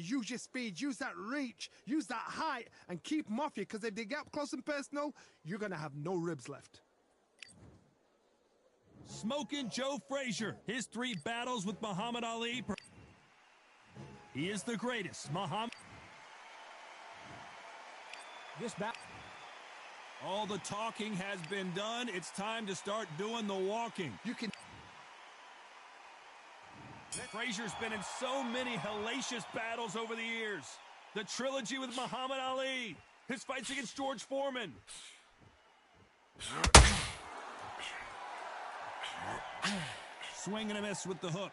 use your speed, use that reach, use that height, and keep them off you, because if they get up close and personal, you're going to have no ribs left. Smoking Joe Frazier. His 3 battles with Muhammad Ali. He is the greatest. Muhammad. All the talking has been done. It's time to start doing the walking. You can. Frazier's been in so many hellacious battles over the years. The trilogy with Muhammad Ali. His fights against George Foreman. Swing and a miss with the hook.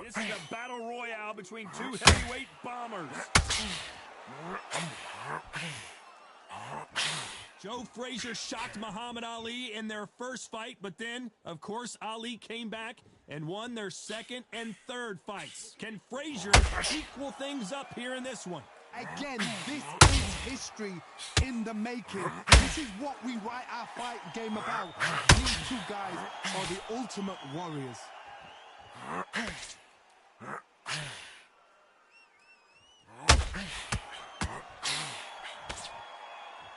This is a battle royale between 2 heavyweight bombers. Joe Frazier shocked Muhammad Ali in their first fight, but then, of course, Ali came back and won their second and third fights. Can Frazier equal things up here in this one? Again, this is history in the making. This is what we write our fight game about. These 2 guys are the ultimate warriors.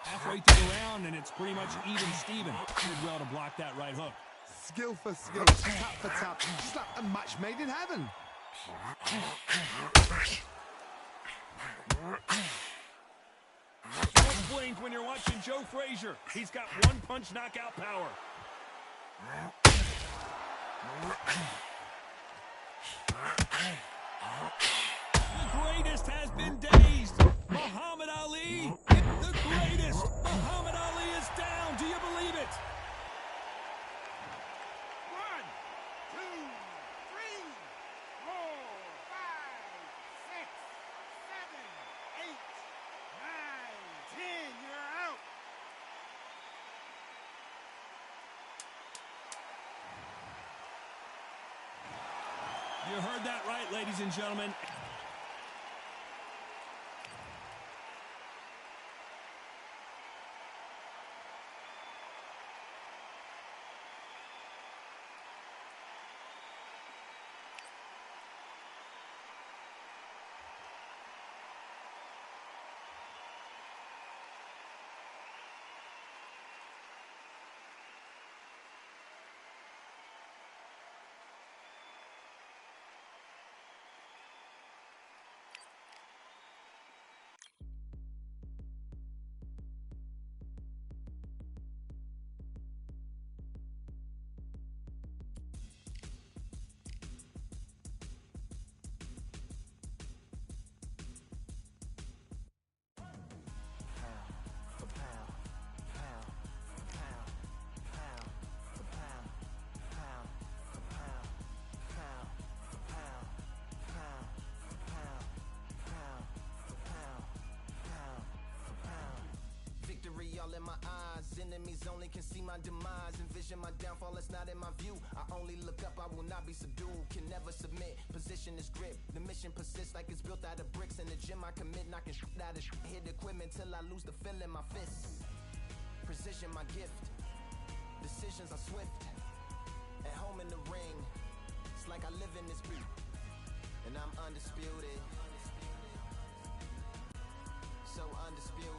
Halfway through the round, and it's pretty much even Steven. Did well to block that right hook. Skill for skill, tap for tap, just like a match made in heaven. Don't blink when you're watching Joe Frazier. He's got one-punch knockout power. The greatest has been dazed. Muhammad Ali, the greatest. Muhammad Ali is down. Do you believe it? 1, 2, 3, 4, 5, 6, 7, 8, 9, 10. You're out. You heard that right, ladies and gentlemen. All in my eyes, enemies only can see my demise. Envision my downfall, it's not in my view. I only look up, I will not be subdued. Can never submit, position is grip. The mission persists like it's built out of bricks. In the gym I commit, knocking shit out of shit. Hit equipment till I lose the feel in my fists. Precision my gift, decisions are swift. At home in the ring, it's like I live in this beat. And I'm undisputed, so undisputed.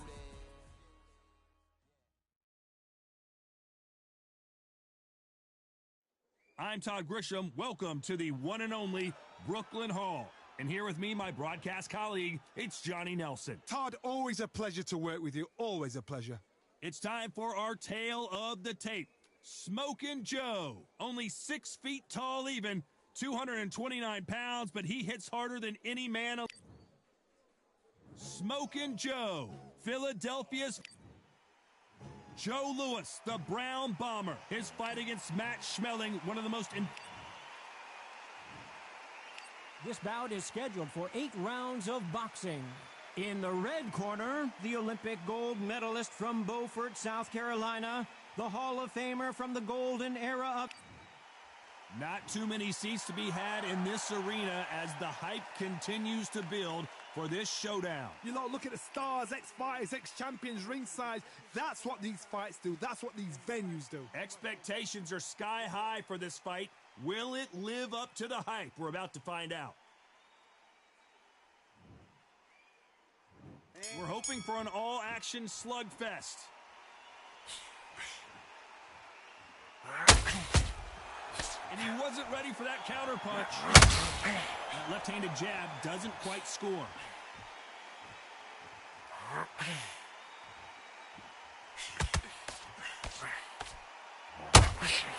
I'm Todd Grisham. Welcome to the one and only Brooklyn Hall. And here with me, my broadcast colleague, it's Johnny Nelson. Todd, always a pleasure to work with you. Always a pleasure. It's time for our tale of the tape. Smokin' Joe. Only 6 feet tall even, 229 pounds, but he hits harder than any man. Smokin' Joe. Philadelphia's Joe Louis, the Brown Bomber. His fight against Matt Schmeling, one of the most... This bout is scheduled for 8 rounds of boxing. In the red corner, the Olympic gold medalist from Beaufort, South Carolina, the Hall of Famer from the golden era of... Not too many seats to be had in this arena as the hype continues to build for this showdown. You know, look at the stars, ex-fighters, ex-champions ringside. That's what these fights do. That's what these venues do. Expectations are sky high for this fight. Will it live up to the hype? We're about to find out. We're hoping for an all-action slugfest. And he wasn't ready for that counter punch. That left-handed jab doesn't quite score.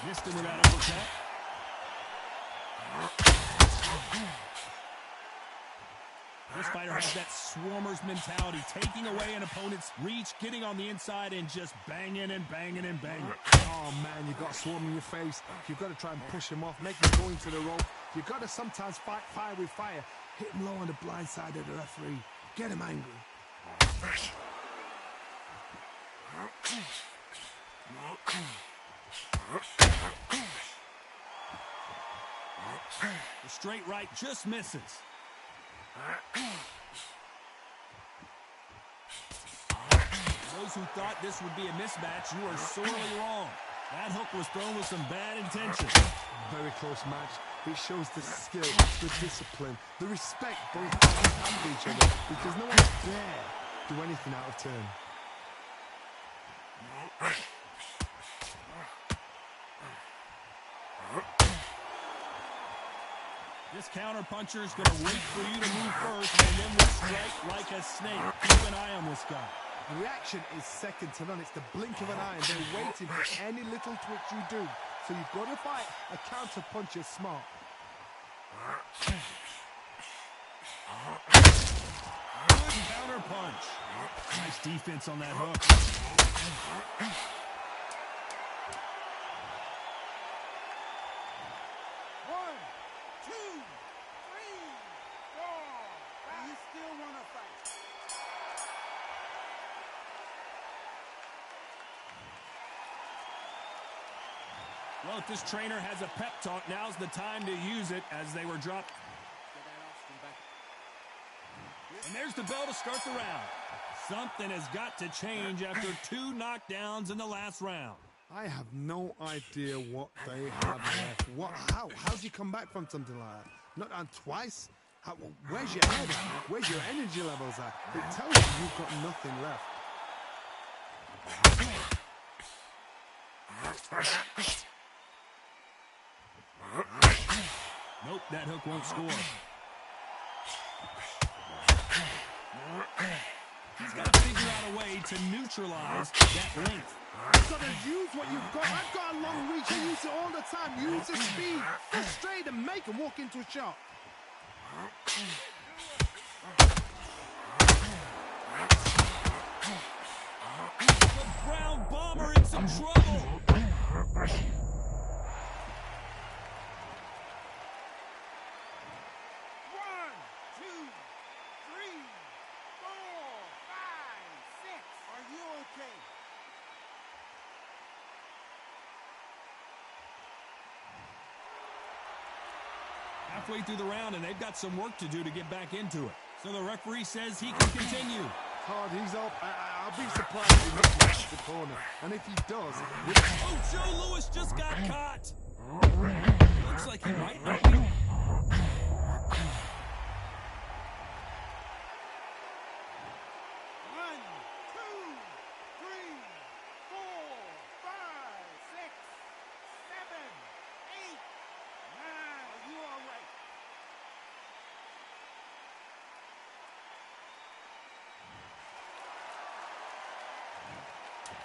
Missed him with that uppercut. This fighter has that swarmer's mentality, taking away an opponent's reach, getting on the inside, and just banging and banging and banging. Oh, man, you've got swarm in your face. You've got to try and push him off, make him go into the rope. You've got to sometimes fight fire with fire. Hit him low on the blind side of the referee. Get him angry. The straight right just misses. Those who thought this would be a mismatch, you are sorely wrong. That hook was thrown with some bad intention. Very close match. It shows the skill, the discipline, the respect both fighters have for each other, because no one dare do anything out of turn. This counter-puncher is going to wait for you to move first and then will strike like a snake. Keep an eye on this guy. The reaction is second to none. It's the blink of an eye, and they're waiting for any little twitch you do. So you've got to fight a counter-puncher smart. Good counter-punch. Nice defense on that hook. Well, if this trainer has a pep talk, now's the time to use it as they were dropped. And there's the bell to start the round. Something has got to change after 2 knockdowns in the last round. I have no idea what they have left. How's he come back from something like that? Not on twice? Where's your head at? Where's your energy levels at? It tells you you've got nothing left. Nope, that hook won't score. He's got to figure out a way to neutralize that length. You've got to use what you've got. I've got a long reach. I use it all the time. Use the speed. Frustrate and make him walk into a shot. The Brown Bomber in some trouble. 6. Are you okay? Halfway through the round, and they've got some work to do to get back into it. So the referee says he can continue. Todd, he's up. I'll be surprised if he makes the corner. And if he does... Oh, Joe Louis just got caught. Looks like he might not be.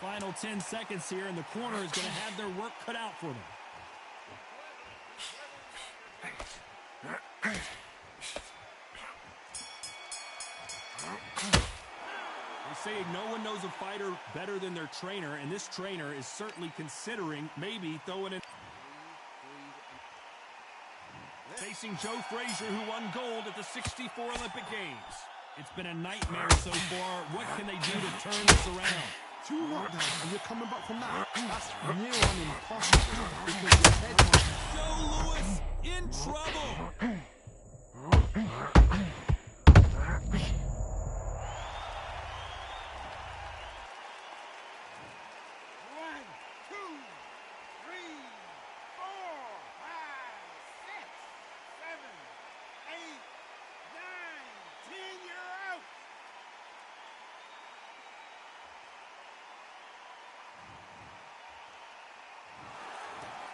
Final 10 seconds here, and the corner is going to have their work cut out for them. They say no one knows a fighter better than their trainer, and this trainer is certainly considering maybe throwing in. Facing Joe Frazier, who won gold at the '64 Olympic Games. It's been a nightmare so far. What can they do to turn this around? 2 knockdowns, and you're coming back from that. That's near on impossible because your head was... Joe Louis in trouble.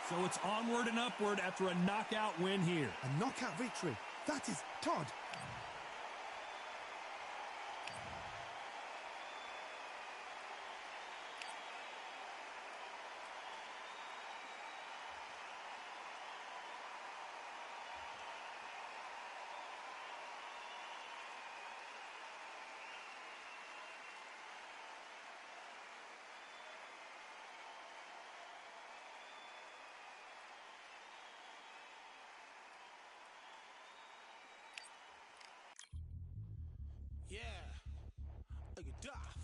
So it's onward and upward after a knockout win here. A knockout victory. That is Todd. Yeah, look at Duff.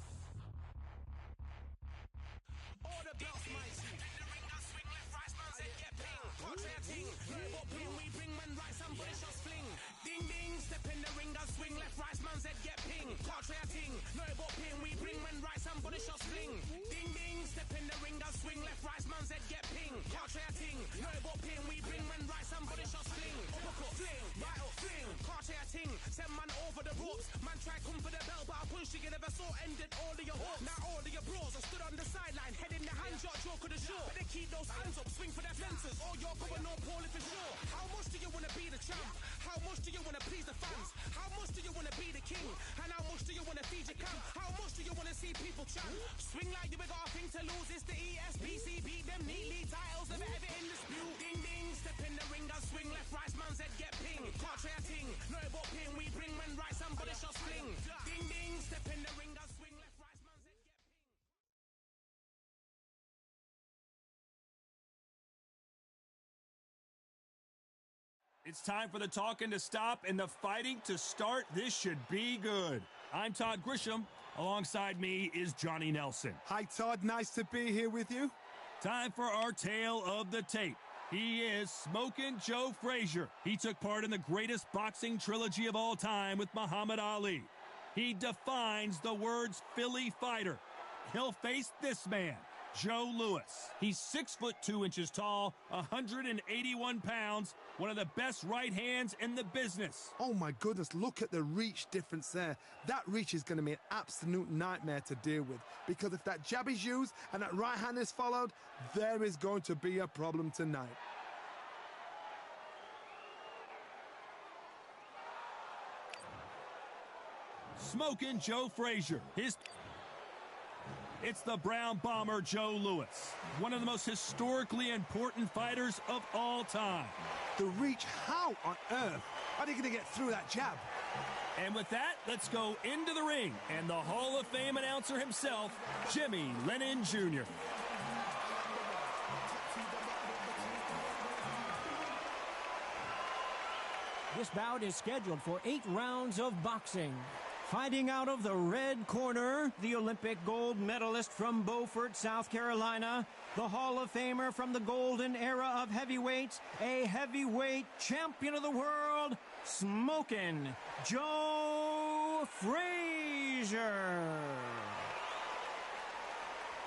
All the belts, mighty. The ring does swing left, right, man's head get ping. Portrait ting, what ping we bring when right, somebody shots fling. Ding ding, step in the ring does swing left, right, man's head get ping. Portrait ting, no what ping we bring when right, somebody shots fling. Ding ding, step in the ring does swing left, right, man's head get ping. Portrait ting, no what ping we bring when right, somebody shots fling. Uppercut fling, right up fling. Portrait ting, send man over the ropes. Man try come for the bell, but I punched you never saw ended all of your hopes. Now all of your bros are stood on the sideline, head in the hand, your joke of the show. Better keep those hands up, swing for their fences, or you're going no poorly for sure. How much do you wanna be the champ? How much do you wanna please the fans? How much do you wanna be the king? And how much do you wanna feed your camp? How much do you wanna see people chant? Swing like you got a thing to lose, it's the ESPC, beat them neatly, titles never ever in dispute. Ding ding, step in the ring, I swing left, right, man's head get ping. Portrait ting, no but ping, we bring when right, somebody shots fling. Ding ding, step in the ring, I swing left, right, man's head get ping. It's time for the talking to stop and the fighting to start. This should be good. I'm Todd Grisham. Alongside me is Johnny Nelson. Hi, Todd. Nice to be here with you. Time for our tale of the tape. He is Smokin' Joe Frazier. He took part in the greatest boxing trilogy of all time with Muhammad Ali. He defines the words Philly fighter. He'll face this man, Joe Louis. He's 6'2" tall, 181 pounds, one of the best right hands in the business. Oh my goodness, look at the reach difference there. That reach is going to be an absolute nightmare to deal with, because if that jab is used and that right hand is followed, there is going to be a problem tonight. Smokin' Joe Frazier. It's the Brown Bomber, Joe Louis, one of the most historically important fighters of all time. The reach, how on earth are they going to get through that jab? And with that, let's go into the ring and the Hall of Fame announcer himself, Jimmy Lennon Jr. This bout is scheduled for 8 rounds of boxing. Fighting out of the red corner, the Olympic gold medalist from Beaufort, South Carolina, the Hall of Famer from the golden era of heavyweights, a heavyweight champion of the world, Smokin' Joe Frazier.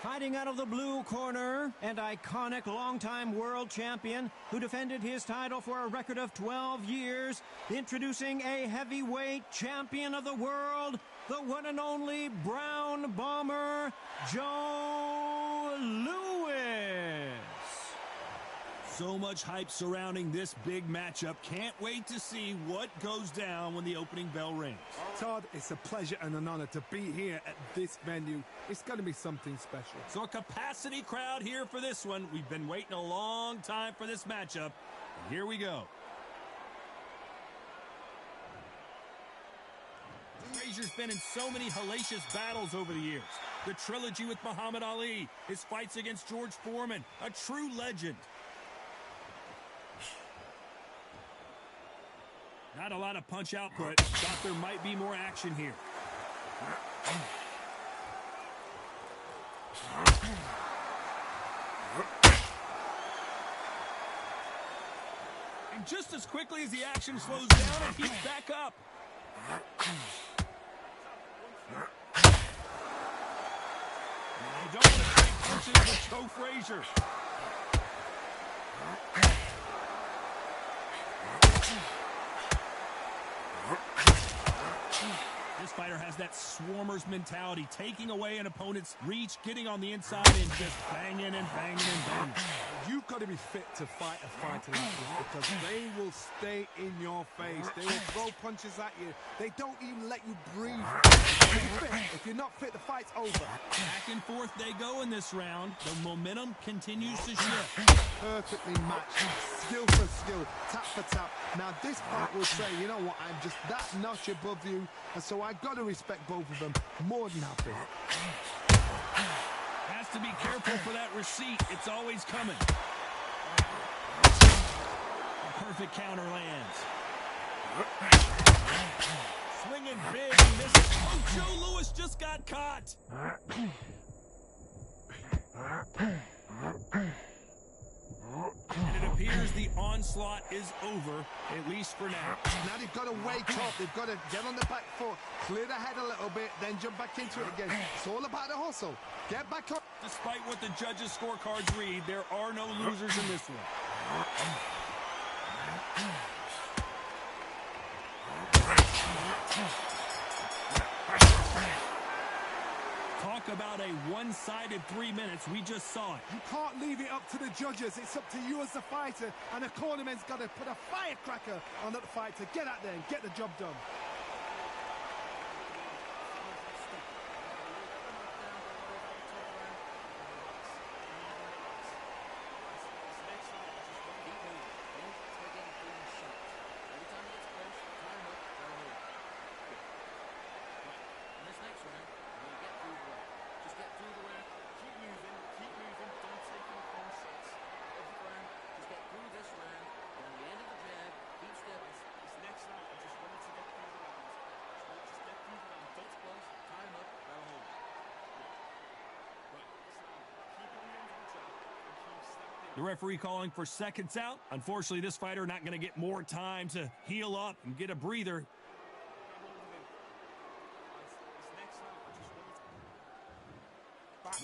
Fighting out of the blue corner, and iconic longtime world champion who defended his title for a record of 12 years, introducing a heavyweight champion of the world, the one and only Brown Bomber, Joe Louis. So much hype surrounding this big matchup. Can't wait to see what goes down when the opening bell rings. Todd, it's a pleasure and an honor to be here at this venue. It's going to be something special. So a capacity crowd here for this one. We've been waiting a long time for this matchup. And here we go. Frazier's been in so many hellacious battles over the years. The trilogy with Muhammad Ali, his fights against George Foreman, a true legend. Not a lot of punch output. Thought there might be more action here. And just as quickly as the action slows down, he's back up. You don't want to trade punches with Joe Frazier. This fighter has that swarmer's mentality, taking away an opponent's reach, getting on the inside and just banging and banging and banging. You You've got to be fit to fight a fighter like this because they will stay in your face. They will throw punches at you. They don't even let you breathe. If you're not fit, the fight's over. Back and forth they go in this round. The momentum continues to shift. Perfectly matched, skill for skill, tap for tap. Now this fight will say, you know what, I'm just that notch above you, and so I've got to respect both of them more than happy. Has to be careful for that receipt. It's always coming. A perfect counter lands. Swinging big, and misses. Oh, Joe Louis just got caught. And it appears the onslaught is over, at least for now. Now they've got to wake up. They've got to get on the back foot, clear the head a little bit, then jump back into it again. It's all about the hustle. Get back up. Despite what the judges' scorecards read, there are no losers in this one. Talk about a one-sided 3 minutes. We just saw it. You can't leave it up to the judges. It's up to you as the fighter, and the cornerman's got to put a firecracker on that fight to get out there and get the job done. The referee calling for seconds out. Unfortunately, this fighter not going to get more time to heal up and get a breather.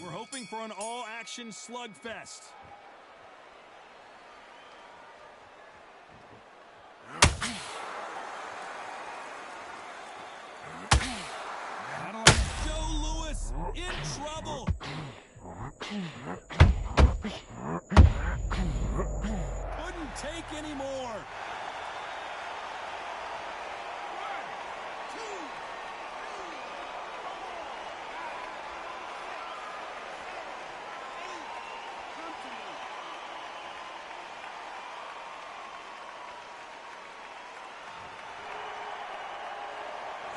We're hoping for an all-action slugfest. Joe Louis in trouble. Couldn't take any more.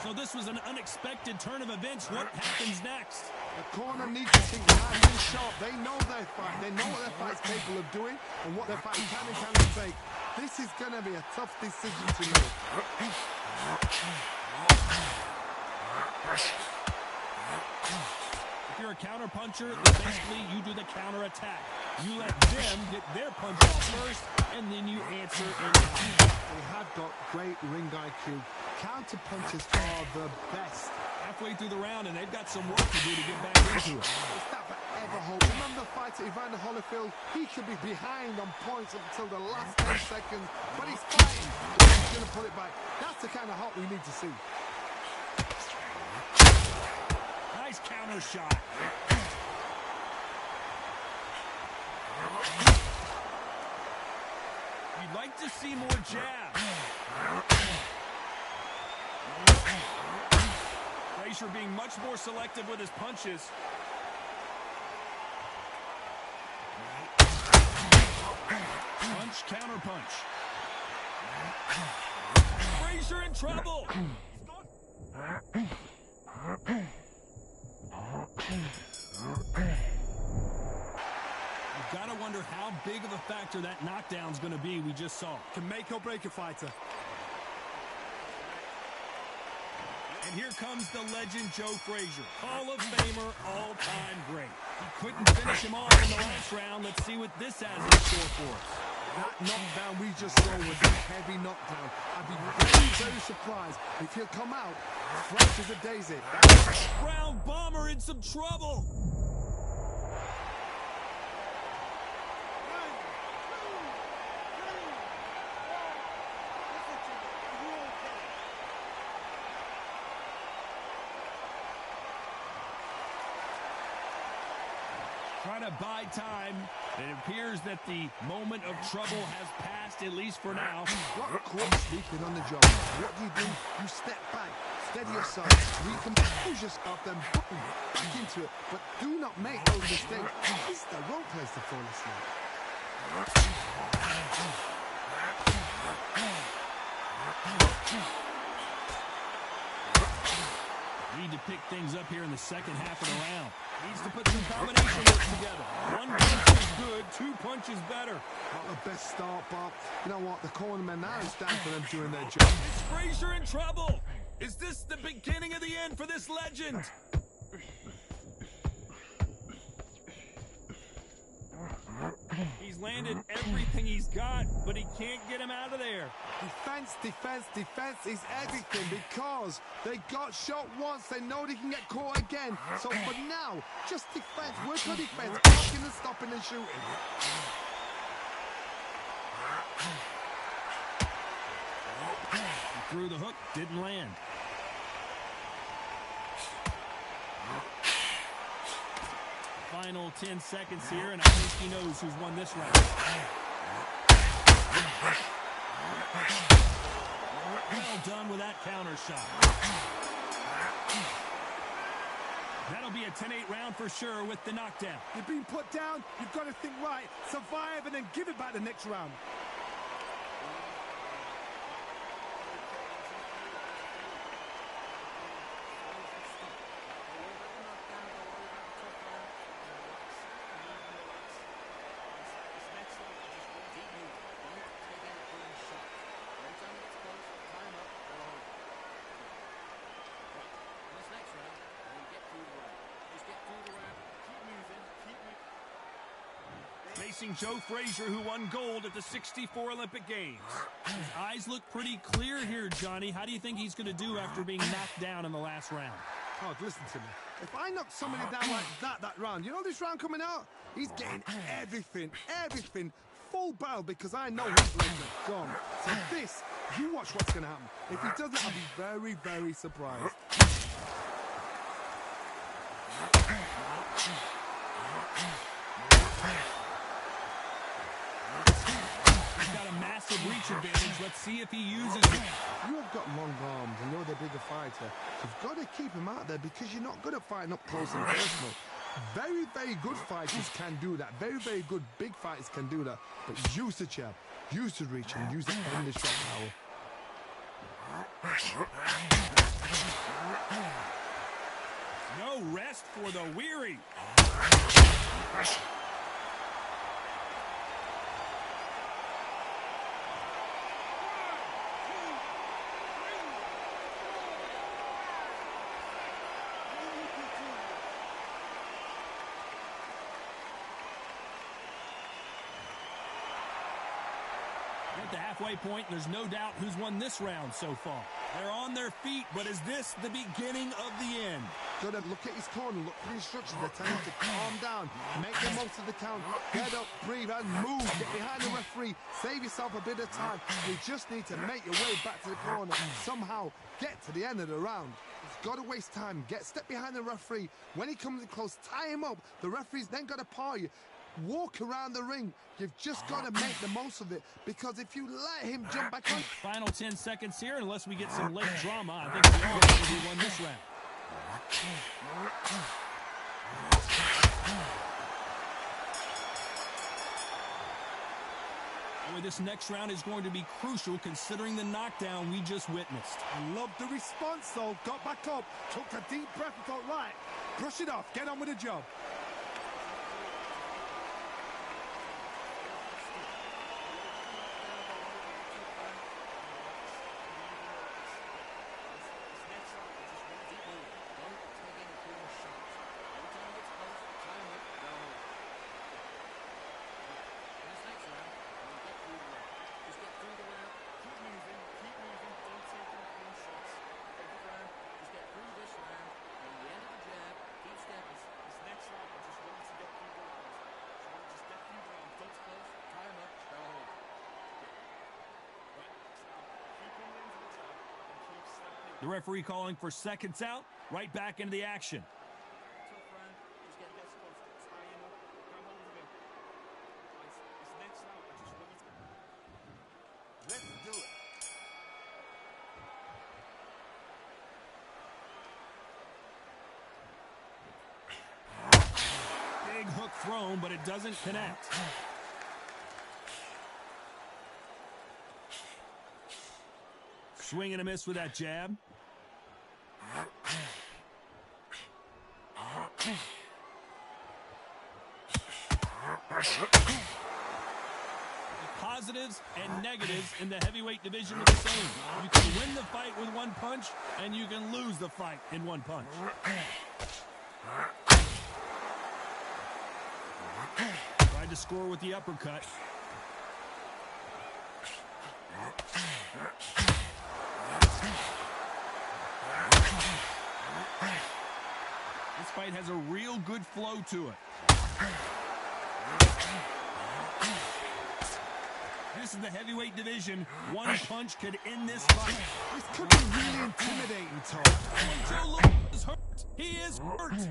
So this was an unexpected turn of events. What happens next? The corner needs to think nice and sharp. They know their fight. They know what their fight's capable of doing and what their fight can and cannot take. This is going to be a tough decision to make. If you're a counter puncher, then basically you do the counter attack. You let them get their punch off first, and then you answer in kind. They have got great ring IQ. Counter punches are the best. Halfway through the round, and they've got some work to do to get back into it. It's that forever hope. Remember the fighter Evander Holyfield? He could be behind on points up until the last 10 seconds, but he's fighting. He's going to put it back. That's the kind of hope we need to see. Nice counter shot. You'd like to see more jabs. Frazier being much more selective with his punches. Punch, counter punch. Frazier in trouble. You've got to wonder how big of a factor that knockdown's going to be. We just saw. Can make or break a fighter. And here comes the legend Joe Frazier, Hall of Famer, all-time great. He couldn't finish him off in the last round. Let's see what this has in store for us. That knockdown we just saw was a heavy knockdown. I'd be very, very surprised if he'll come out fresh as a daisy. Brown Bomber in some trouble. trying to buy time. It appears that the moment of trouble has passed, at least for now. Got caught sleeping on the job. What do? You step back, steady yourself, recompose yourself, then boom, back into it. But do not make those mistakes. This is the wrong place to fall asleep. Need to pick things up here in the second half of the round. Needs to put some combination work together. One punch is good, 2 punches better. Not the best start, but you know what? The cornermen now stand for them doing their job. Is Frazier in trouble? Is this the beginning of the end for this legend? He's landed everything he's got, but he can't get him out of there. Defense is everything because they got shot once. They know they can get caught again. So for now, just defense. Work on defense. Blocking and stopping and shooting. He threw the hook, didn't land. Final 10 seconds here, and I think he knows who's won this round. Well done with that counter shot. That'll be a 10-8 round for sure with the knockdown. You've been put down. You've got to think right, survive, and then give it back the next round. Facing Joe Frazier, who won gold at the '64 Olympic Games. His eyes look pretty clear here, Johnny. How do you think he's going to do after being knocked down in the last round? Oh, listen to me. If I knock somebody down like that round, you know this round coming out? He's getting everything, full barrel because I know his legs are gone. So this, you watch what's going to happen. If he doesn't, I'll be very, very surprised. Reach advantage. Let's see if he uses it. You've got long arms and you're the bigger fighter. You've got to keep him out there because you're not good at fighting up close and personal. Very, very good fighters can do that. Very, very good big fighters can do that. But use the jab, use the reach, and use the end of shot power. No rest for the weary. At the halfway point, there's no doubt who's won this round so far. They're on their feet, but is this the beginning of the end? Got to look at his corner, look for the instructions. They're telling him to calm down, make the most of the count, get up, breathe, and move. Get behind the referee, save yourself a bit of time. You just need to make your way back to the corner and somehow get to the end of the round. He's got to waste time. Step behind the referee. When he comes in close, tie him up. The referee's then got to par you. Walk around the ring. You've just got to make the most of it because if you let him jump back on... Final 10 seconds here, unless we get some late drama. I think we all know who won this round. Boy, this next round is going to be crucial considering the knockdown we just witnessed. I love the response, though. Got back up, took a deep breath and thought, right, brush it off, get on with the job. The referee calling for seconds out, right back into the action. thrown, but it doesn't connect. Swing and a miss with that jab. The positives and negatives in the heavyweight division are the same. You can win the fight with one punch, and you can lose the fight in one punch. Tried to score with the uppercut. This fight has a real good flow to it. This is the heavyweight division. One punch could end this fight. This could be really intimidating, Tom. Joe Louis is hurt. He is hurt.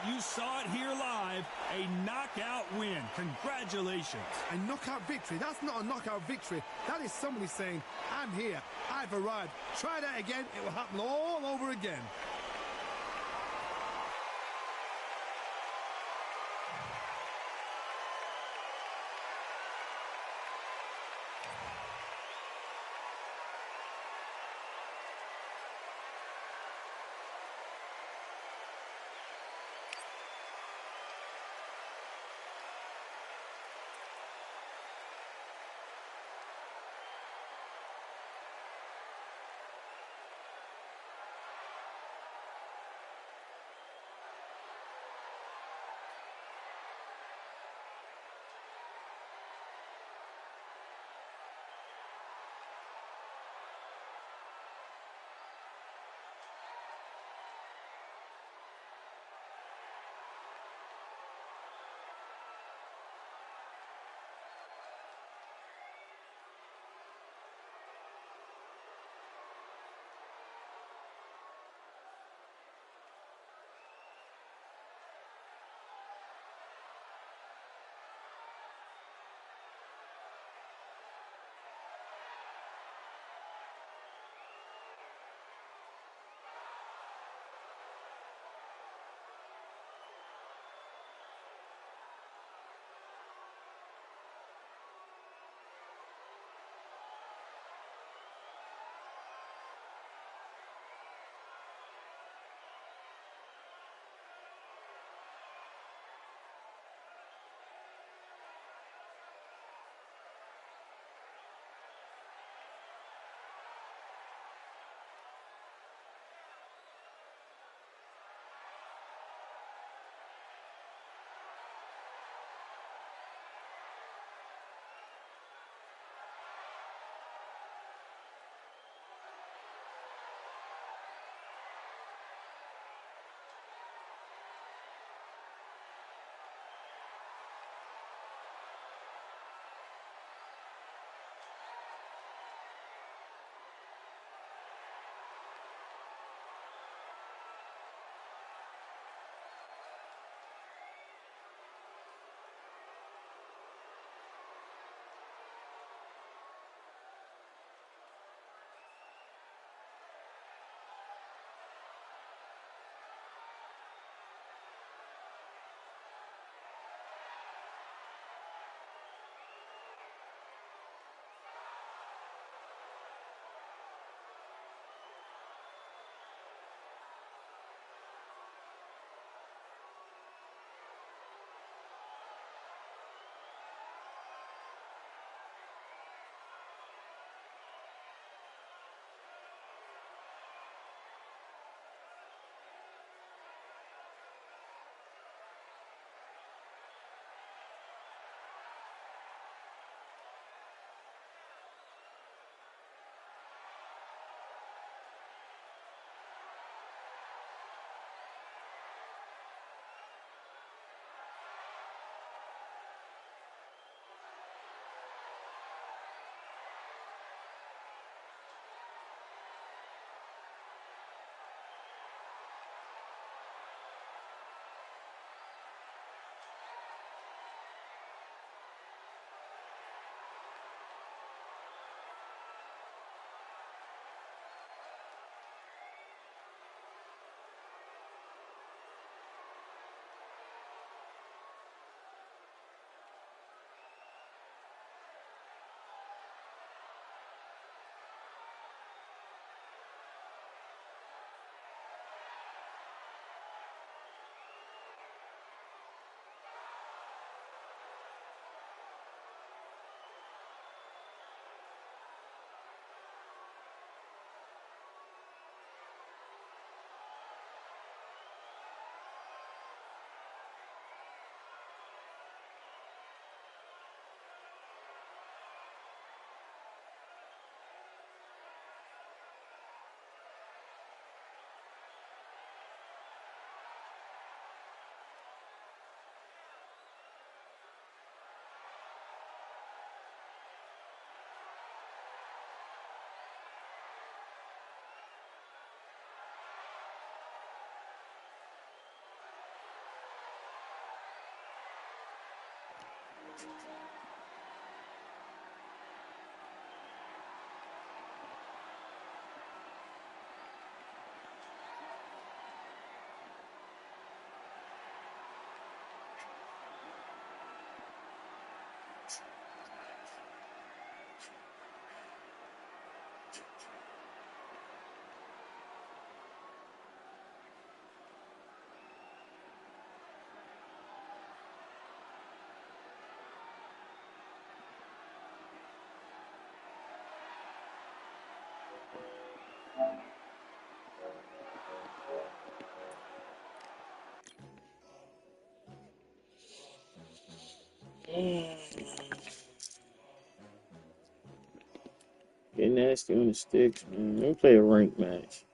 You saw it here live. A knockout win. Congratulations. A knockout victory? That's not a knockout victory. That is somebody saying, I'm here. I've arrived. Try that again. It will happen all over again. Get nasty on the sticks, man. Let me play a ranked match.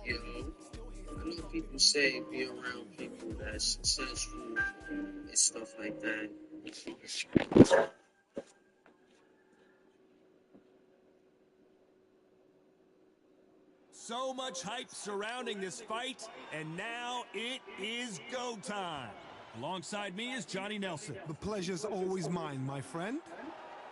You know, I know people say be around people that's successful and stuff like that. So much hype surrounding this fight, and now it is go time. Alongside me is Johnny Nelson. The pleasure's always mine, my friend.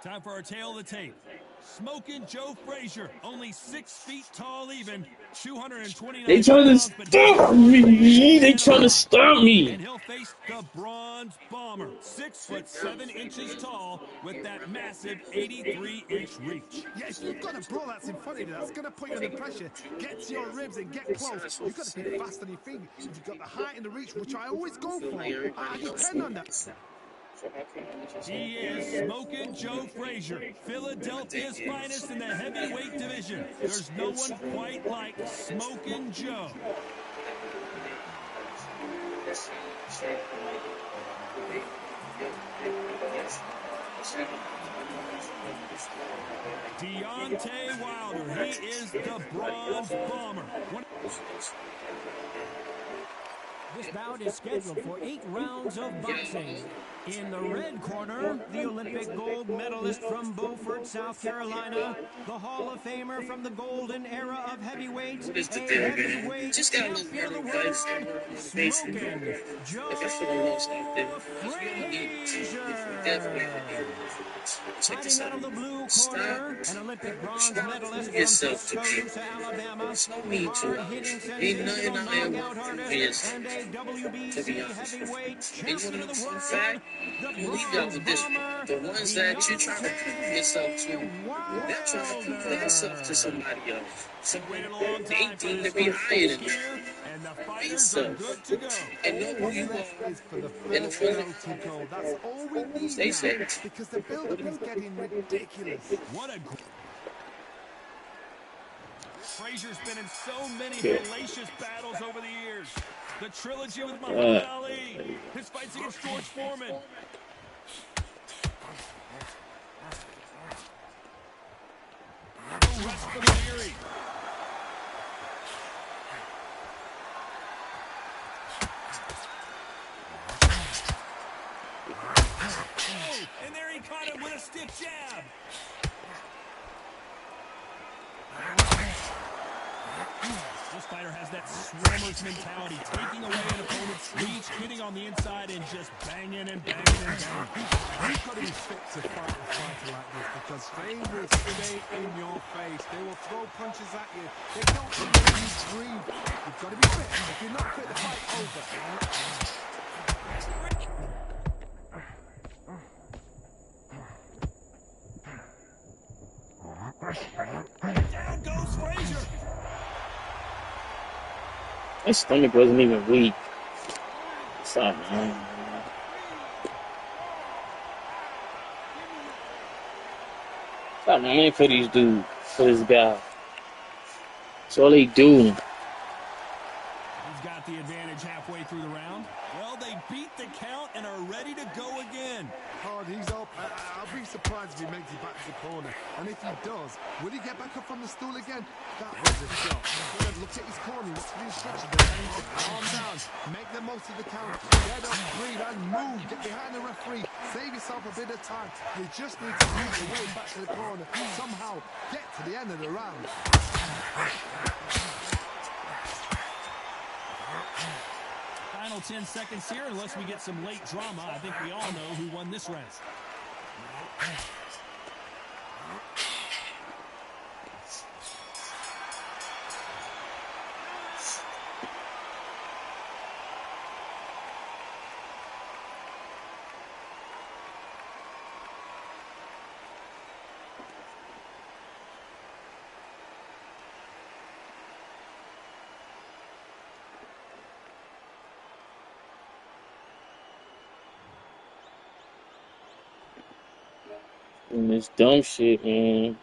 Time for our tale of the tape. Smoking Joe Frazier, only 6 feet tall even, 229 They trying to pounds, but stop me. They trying to stop and me. he'll face the Bronze Bomber, 6'7" tall, with that massive 83-inch reach. Yeah, if you've got a bro that's in front of you, that's going to put you under pressure. Get to your ribs and get close. You've got to be fast on your feet. If you've got the height and the reach, which I always go for, I depend on that. He is Smoking Joe Frazier, Philadelphia's finest in the heavyweight division. There's no one quite like Smoking Joe. Deontay Wilder, he is the Bronze Bomber. This bout is scheduled for 8 rounds of boxing. In the red corner, the Olympic gold medalist from Beaufort, South Carolina, the Hall of Famer from the golden era of heavyweight, What is the a thing, man? heavyweight Just got a little champion of the running world, dice and work on the base and Smoking Joe if I feel a little something, because we don't need to. We definitely need to. Check this Fighting out out. of the blue Stop. corner, an Olympic bronze medalist from Yourself to Tuscaloosa, Alabama, There's no a need to. hard-hitting Ain't nothing sensational out here knockout for artist, yourself, and a to be WBC honest. heavyweight And you champion want of to the know world, a fact? the I'm gonna leave y'all Bronze with this one. Bomber, The ones that you're trying to prove yourself to, Deontay they're trying to prove themselves to Wilder. somebody else. Someone Waited a long they time for deem this to be first higher fight than them. here, and the Be fighters are yourself. good to go. And know who What's you left are. is for the And first the bell to go. That's all we need Stay now, safe. because the build-up is getting ridiculous. What a Frazier's been in so many hellacious battles over the years. The trilogy with Muhammad Ali, his fights against George Foreman. Arrest from Leary. Oh, and there he caught him with a stiff jab. This fighter has that swimmer's mentality, taking away an opponent's reach, hitting on the inside, and just banging and banging and banging. You've got to be fit to fight a fighter like this, because they will stay in your face. They will throw punches at you. They don't let you breathe. You've got to be fit. If you're not fit, the fight's over. Down goes Frazier. My stomach wasn't even weak. Stop, man. Stop, man. I ain't for these dudes. For this guy. That's all they do. He's got the advantage halfway through the round. Well, they beat the count and are ready to go again. Hard, he's up. I'll be surprised if he makes it back to the corner. And if he does, will he get back up from the stool again? That was a shot. But look at his corner. What's the instruction? They're saying to calm down. Make the most of the count. Get up, breathe, and move. Get behind the referee. Save yourself a bit of time. You just need to move the way back to the corner. Somehow get to the end of the round. Final 10 seconds here, unless we get some late drama. I think we all know who won this round. And this dumb shit, man.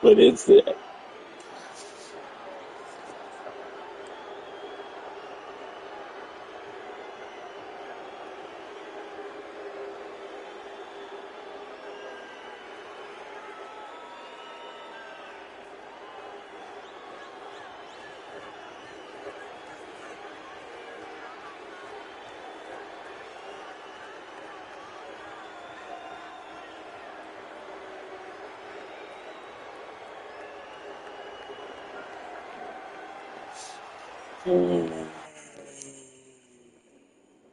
What is it? Hmm.